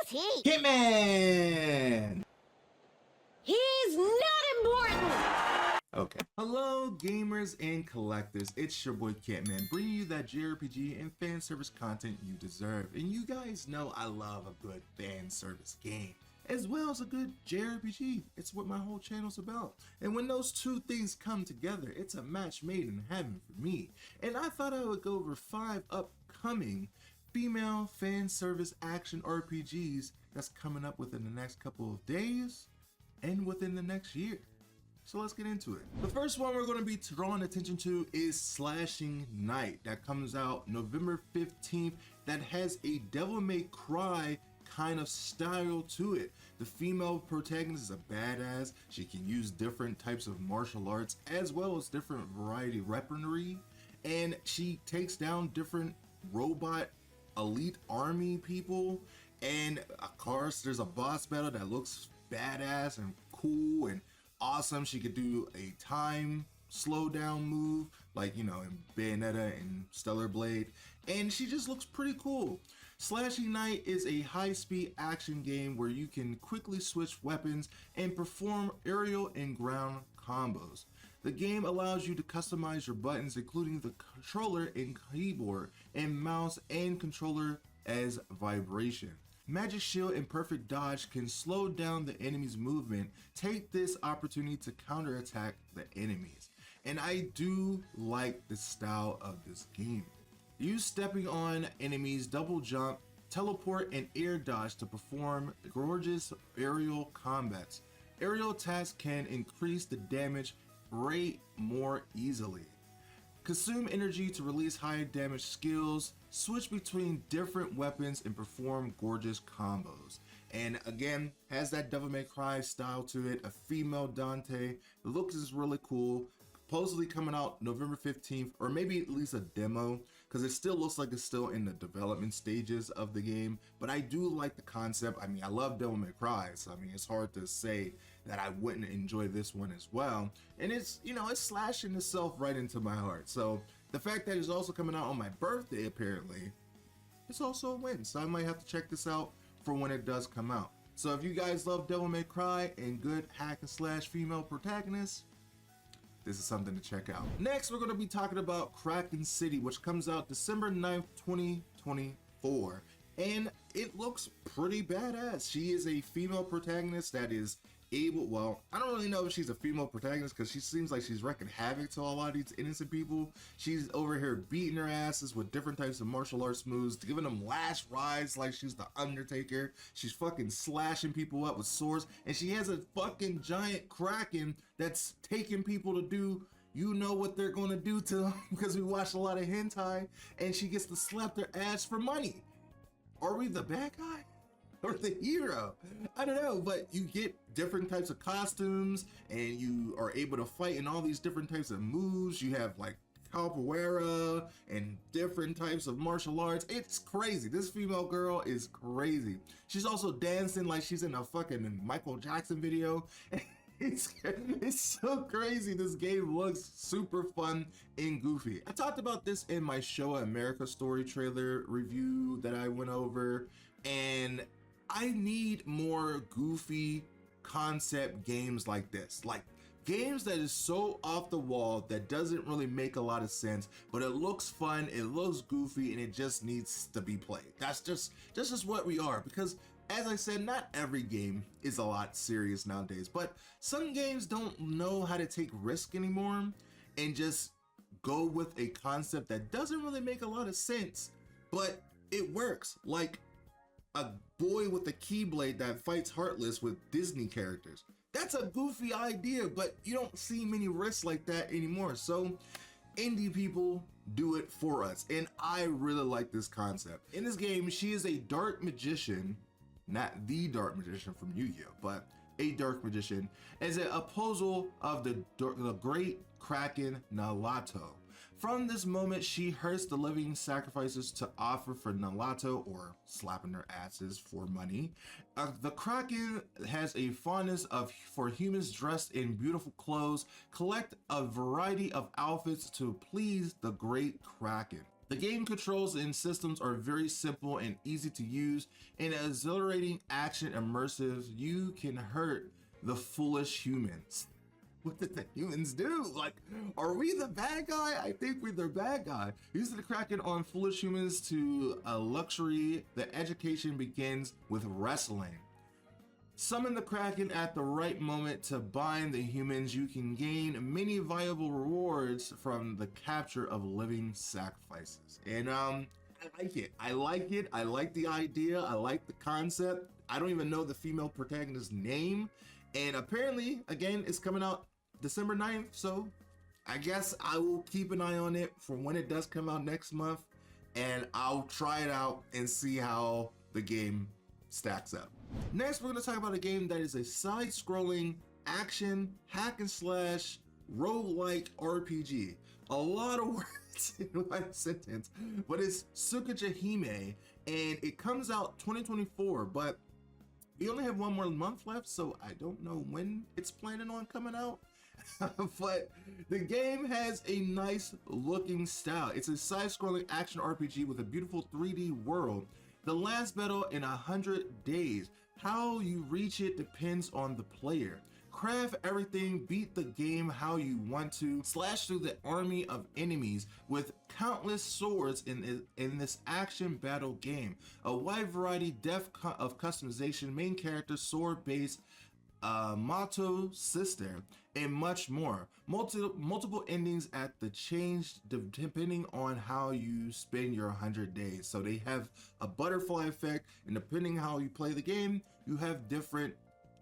Who's he? Kentman! He's not important! Okay. Hello, gamers and collectors. It's your boy Kentman, bringing you that JRPG and fan service content you deserve. And you guys know I love a good fan service game, as well as a good JRPG. It's what my whole channel's about. And when those two things come together, it's a match made in heaven for me. And I thought I would go over 5 upcoming female fan service action RPGs that's coming up within the next couple of days and within the next year. So let's get into it. The first one we're going to be drawing attention to is Slashing Knight, that comes out November 15th, that has a Devil May Cry kind of style to it. The female protagonist is a badass. She can use different types of martial arts as well as different variety of weaponry, and she takes down different robot elite army people. And of course there's a boss battle that looks badass and cool and awesome. She could do a time slowdown move like, you know, in Bayonetta and Stellar Blade, and she just looks pretty cool. Slashing Knight is a high-speed action game where you can quickly switch weapons and perform aerial and ground combos. The game allows you to customize your buttons, including the controller and keyboard and mouse and controller as vibration. Magic Shield and Perfect Dodge can slow down the enemy's movement. Take this opportunity to counterattack the enemies. And I do like the style of this game. Use stepping on enemies, double jump, teleport, and air dodge to perform gorgeous aerial combats. Aerial attacks can increase the damage rate more easily. Consume energy to release high damage skills, switch between different weapons, and perform gorgeous combos. And again, has that Devil May Cry style to it, a female Dante. The look is really cool. Supposedly coming out November 15th, or maybe at least a demo, because it still looks like it's still in the development stages of the game. But I do like the concept. I mean, I love Devil May Cry, so I mean, it's hard to say that I wouldn't enjoy this one as well. And it's, you know, it's slashing itself right into my heart. So the fact that it's also coming out on my birthday, apparently, it's also a win. So I might have to check this out for when it does come out. So if you guys love Devil May Cry and good hack and slash female protagonists, this is something to check out. Next, we're going to be talking about Kraken City, which comes out December 9th, 2024. And it looks pretty badass. She is a female protagonist that is able, well, I don't really know if she's a female protagonist because she seems like she's wreaking havoc to a lot of these innocent people. She's over here beating their asses with different types of martial arts moves, giving them lash rides like she's the Undertaker. She's fucking slashing people up with swords, and she has a fucking giant kraken that's taking people to do, you know what they're gonna do to them, because we watched a lot of hentai, and she gets to slap their ass for money. Are we the bad guy or the hero? I don't know, but you get different types of costumes and you are able to fight in all these different types of moves. You have like capoeira and different types of martial arts. It's crazy. This female girl is crazy. She's also dancing like she's in a fucking Michael Jackson video. It's so crazy. This game looks super fun and goofy. I talked about this in my Show America story trailer review that I went over, and I need more goofy concept games like this, like games that is so off the wall that doesn't really make a lot of sense, but it looks fun, it looks goofy, and it just needs to be played. That's just what we are, because as I said, not every game is a lot serious nowadays, but some games don't know how to take risk anymore and just go with a concept that doesn't really make a lot of sense, but it works. Like a boy with a keyblade that fights Heartless with Disney characters. That's a goofy idea, but you don't see many risks like that anymore. So indie people do it for us, and I really like this concept. In this game, she is a dark magician, not the dark magician from Yu-Gi-Oh, but a dark magician, as an opposal of the great Kraken Nalato. From this moment, she hurts the living sacrifices to offer for Nalato, or slapping their asses for money. The Kraken has a fondness for humans dressed in beautiful clothes. Collect a variety of outfits to please the great Kraken. The game controls and systems are very simple and easy to use. In an exhilarating action immersive, you can hurt the foolish humans. What did the humans do? Like, are we the bad guy? I think we're the bad guy. Using the Kraken on foolish humans to a luxury, the education begins with wrestling. Summon the Kraken at the right moment to bind the humans. You can gain many valuable rewards from the capture of living sacrifices. And I like it. I like it. I like the idea. I like the concept. I don't even know the female protagonist's name. And apparently, again, it's coming out December 9th. So I guess I will keep an eye on it for when it does come out next month. And I'll try it out and see how the game stacks up. Next, we're going to talk about a game that is a side-scrolling action hack and slash roguelike RPG. A lot of words in one sentence, but it's Sujume, and it comes out 2024, but we only have one more month left, so I don't know when it's planning on coming out. But the game has a nice looking style. It's a side-scrolling action RPG with a beautiful 3D world. The last battle in 100 days. How you reach it depends on the player. Craft everything, beat the game how you want to, slash through the army of enemies with countless swords in this action battle game. A wide variety depth of customization, main character, sword-based motto sister, and much more. Multiple endings at the change depending on how you spend your 100 days. So they have a butterfly effect, and depending how you play the game, you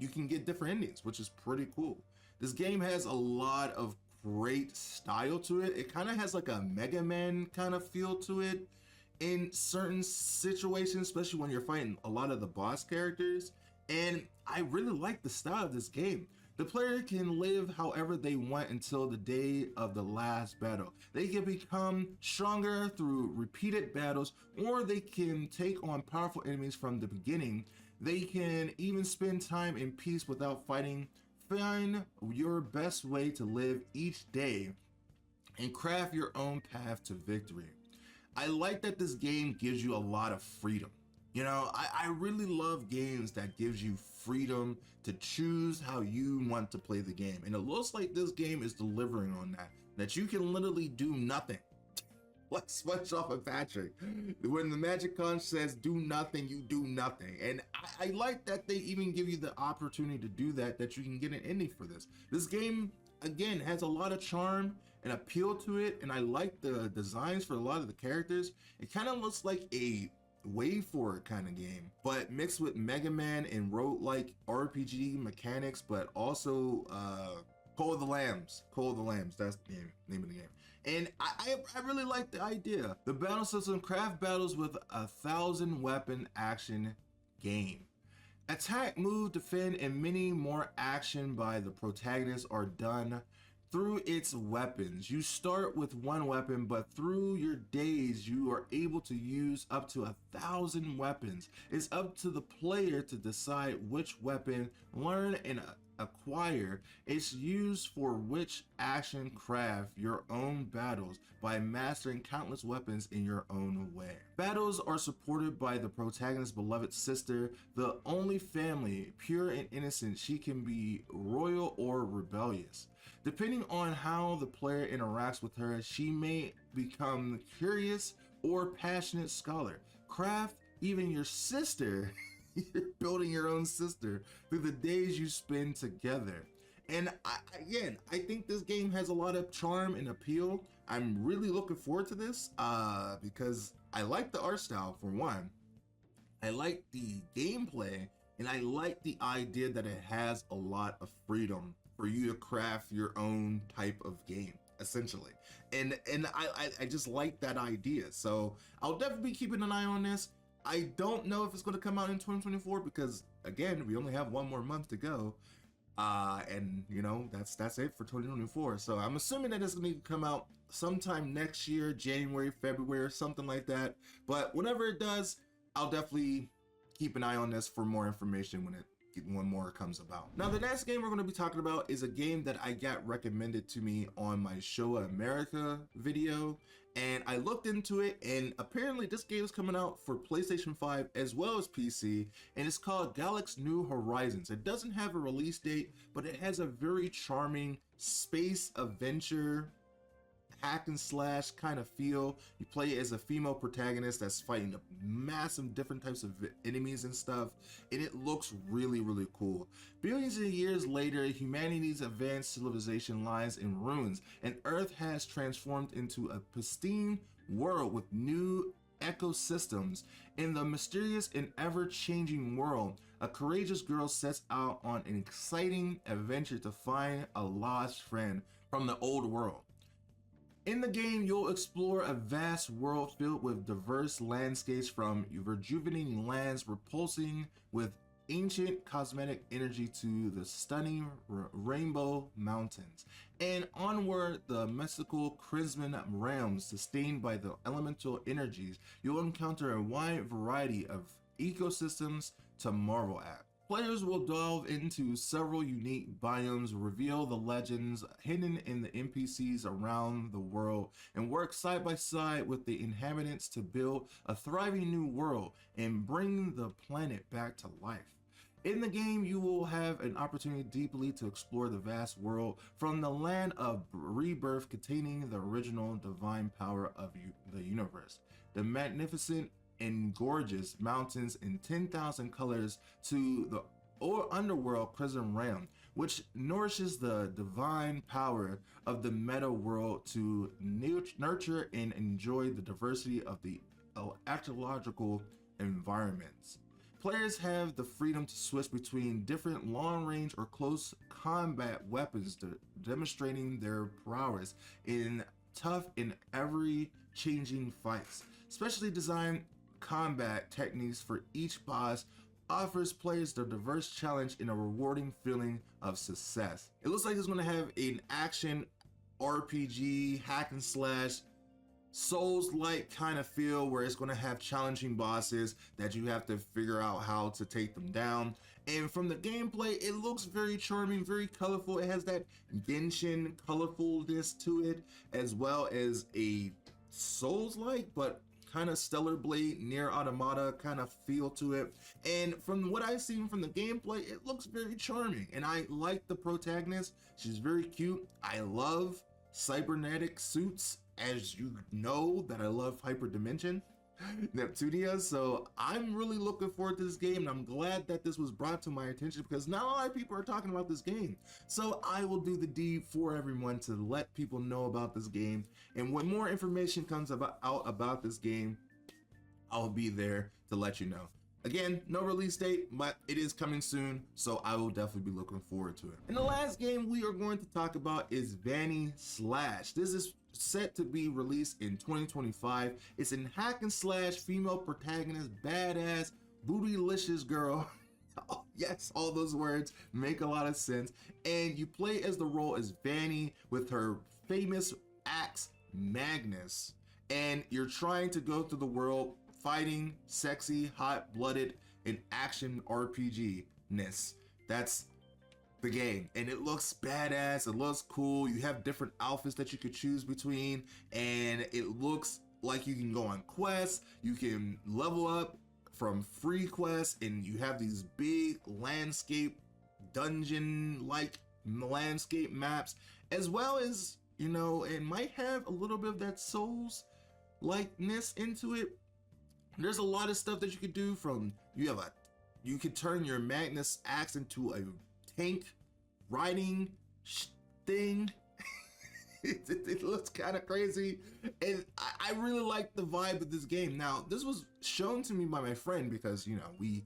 can get different endings, which is pretty cool. This game has a lot of great style to it. It kind of has like a Mega Man kind of feel to it in certain situations, especially when you're fighting a lot of the boss characters. And I really like the style of this game. The player can live however they want until the day of the last battle. They can become stronger through repeated battles, or they can take on powerful enemies from the beginning. They can even spend time in peace without fighting. Find your best way to live each day and craft your own path to victory. I like that this game gives you a lot of freedom. You know, I really love games that gives you freedom to choose how you want to play the game. And it looks like this game is delivering on that you can literally do nothing. Like SpongeBob and Patrick. When the Magic Conch says do nothing, you do nothing. And I like that they even give you the opportunity to do that you can get an ending for this. This game, again, has a lot of charm and appeal to it. And I like the designs for a lot of the characters. It kind of looks like a way forward kind of game, but mixed with Mega Man and roguelike RPG mechanics, but also Call of the Lambs, that's the name of the game. And I really like the idea. The battle system, craft battles with 1,000 weapon action game. Attack, move, defend, and many more action by the protagonist are done through its weapons. You start with one weapon, but through your days, you are able to use up to 1,000 weapons. It's up to the player to decide which weapon, learn, and acquire. It's used for which action. Craft your own battles by mastering countless weapons in your own way. Battles are supported by the protagonist's beloved sister, the only family, pure and innocent. She can be royal or rebellious. Depending on how the player interacts with her, she may become curious or passionate scholar. Craft even your sister. You're building your own sister through the days you spend together. And I think this game has a lot of charm and appeal. I'm really looking forward to this because I like the art style for one. I like the gameplay, and I like the idea that it has a lot of freedom for you to craft your own type of game, essentially. And I just like that idea. So I'll definitely be keeping an eye on this. I don't know if it's going to come out in 2024 because, again, we only have one more month to go. And, you know, that's it for 2024. So I'm assuming that it's going to come out sometime next year, January, February, or something like that. But whenever it does, I'll definitely keep an eye on this for more information one more comes about. Now, the next game we're going to be talking about is a game that I got recommended to me on my Show America video, and I looked into it, and apparently this game is coming out for PlayStation 5 as well as PC, and it's called Gala New Horizons. It doesn't have a release date, but it has a very charming space adventure hack and slash kind of feel. You play as a female protagonist that's fighting massive different types of enemies and stuff, and it looks really cool. Billions of years later, humanity's advanced civilization lies in ruins, and Earth has transformed into a pristine world with new ecosystems. In the mysterious and ever-changing world, a courageous girl sets out on an exciting adventure to find a lost friend from the old world. In the game, you'll explore a vast world filled with diverse landscapes, from rejuvenating lands repulsing with ancient cosmetic energy to the stunning rainbow mountains, and onward the mystical crimson realms sustained by the elemental energies. You'll encounter a wide variety of ecosystems to marvel at. Players will delve into several unique biomes, reveal the legends hidden in the NPCs around the world, and work side by side with the inhabitants to build a thriving new world and bring the planet back to life. In the game, you will have an opportunity deeply to explore the vast world, from the land of rebirth containing the original divine power of the universe, the magnificent and gorgeous mountains in 10,000 colors, to the underworld Crimson Realm, which nourishes the divine power of the meta world to nurture and enjoy the diversity of the ecological environments. Players have the freedom to switch between different long-range or close combat weapons, demonstrating their prowess in tough and ever-changing fights. Specially designed combat techniques for each boss offers players the diverse challenge and a rewarding feeling of success. It looks like it's going to have an action RPG hack and slash Souls-like kind of feel, where it's going to have challenging bosses that you have to figure out how to take them down. And from the gameplay, it looks very charming, very colorful. It has that Genshin colorfulness to it, as well as a Souls-like but kind of Stellar Blade, Nier Automata kind of feel to it. And from what I've seen from the gameplay, it looks very charming, and I like the protagonist. She's very cute. I love cybernetic suits, as you know that I love Hyperdimension Neptunia, so I'm really looking forward to this game, and I'm glad that this was brought to my attention, because not a lot of people are talking about this game. So I will do the deed for everyone to let people know about this game, and when more information comes out about this game, I'll be there to let you know. Again, no release date, but it is coming soon, so I will definitely be looking forward to it. And the last game we are going to talk about is Vany Slash. This is set to be released in 2025. It's an hack and slash female protagonist, badass, bootylicious girl. Oh, yes, all those words make a lot of sense. And you play as the role as Vany with her famous axe Magnus. And you're trying to go through the world fighting sexy, hot-blooded, and action RPG-ness. That's the game, and it looks badass, it looks cool. You have different outfits that you could choose between, and it looks like you can go on quests, you can level up from free quests, and you have these big landscape, dungeon-like landscape maps, as well as, you know, it might have a little bit of that Souls-likeness into it. There's a lot of stuff that you could do. From you could turn your Magnus axe into a tank riding thing. It looks kind of crazy, and I really like the vibe of this game. Now, this was shown to me by my friend, because, you know, we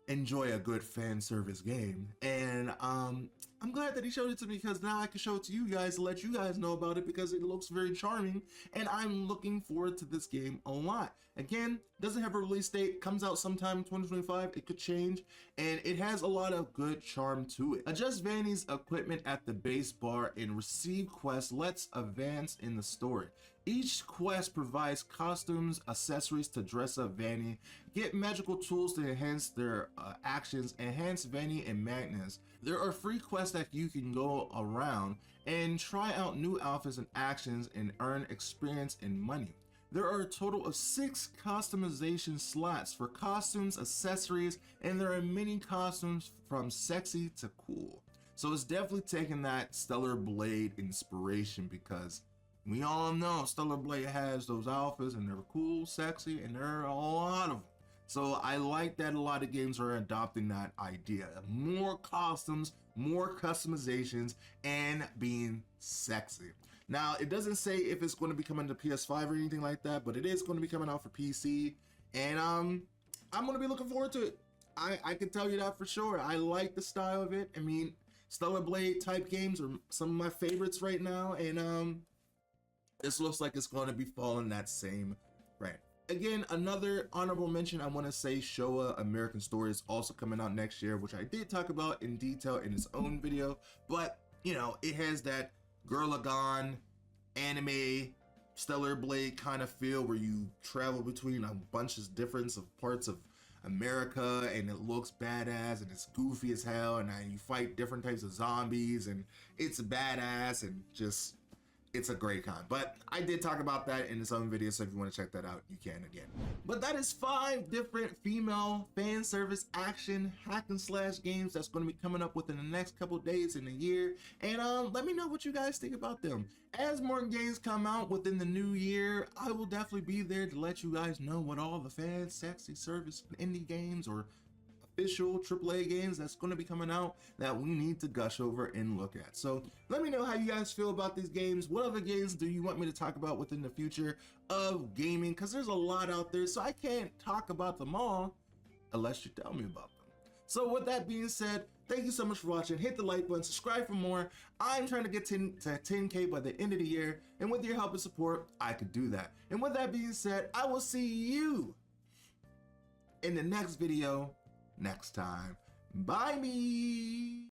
enjoy a good fan service game, and I'm glad that he showed it to me, because now I can show it to you guys to let you guys know about it, because it looks very charming, and I'm looking forward to this game a lot. Again, doesn't have a release date, comes out sometime in 2025, it could change, and it has a lot of good charm to it. Adjust Vany's equipment at the base bar and receive quests. Let's advance in the story. Each quest provides costumes, accessories to dress up Vany, get magical tools to enhance their actions, enhance Vany and Magnus. There are free quests that you can go around and try out new outfits and actions and earn experience and money. There are a total of 6 customization slots for costumes, accessories, and there are many costumes from sexy to cool. So it's definitely taking that Stellar Blade inspiration, because we all know Stellar Blade has those outfits and they're cool, sexy, and there are a lot of them. So I like that a lot of games are adopting that idea. More costumes, more customizations, and being sexy. Now, it doesn't say if it's going to be coming to PS5 or anything like that, but it is going to be coming out for PC, and I'm going to be looking forward to it. I can tell you that for sure. I like the style of it. I mean, Stellar Blade type games are some of my favorites right now, and this looks like it's going to be following that same brand. Again, another honorable mention, I want to say Showa American Story is also coming out next year, which I did talk about in detail in its own video, but you know, it has that Gurlagon anime Stellar Blade kind of feel where you travel between a bunch of different parts of America, and it looks badass and it's goofy as hell, and you fight different types of zombies, and it's badass, and just it's a great con. But I did talk about that in its own video, so if you want to check that out, you can again. But that is 5 different female fan service action hack and slash games that's going to be coming up within the next couple days in a year, and let me know what you guys think about them. As more games come out within the new year, I will definitely be there to let you guys know what all the fan sexy service indie games or official AAA games that's going to be coming out that we need to gush over and look at. So let me know how you guys feel about these games. What other games do you want me to talk about within the future of gaming? Because there's a lot out there, so I can't talk about them all unless you tell me about them. So with that being said, thank you so much for watching. Hit the like button, subscribe for more. I'm trying to get to 10K by the end of the year, and with your help and support, I could do that. And with that being said, I will see you in the next video next time. Bye me.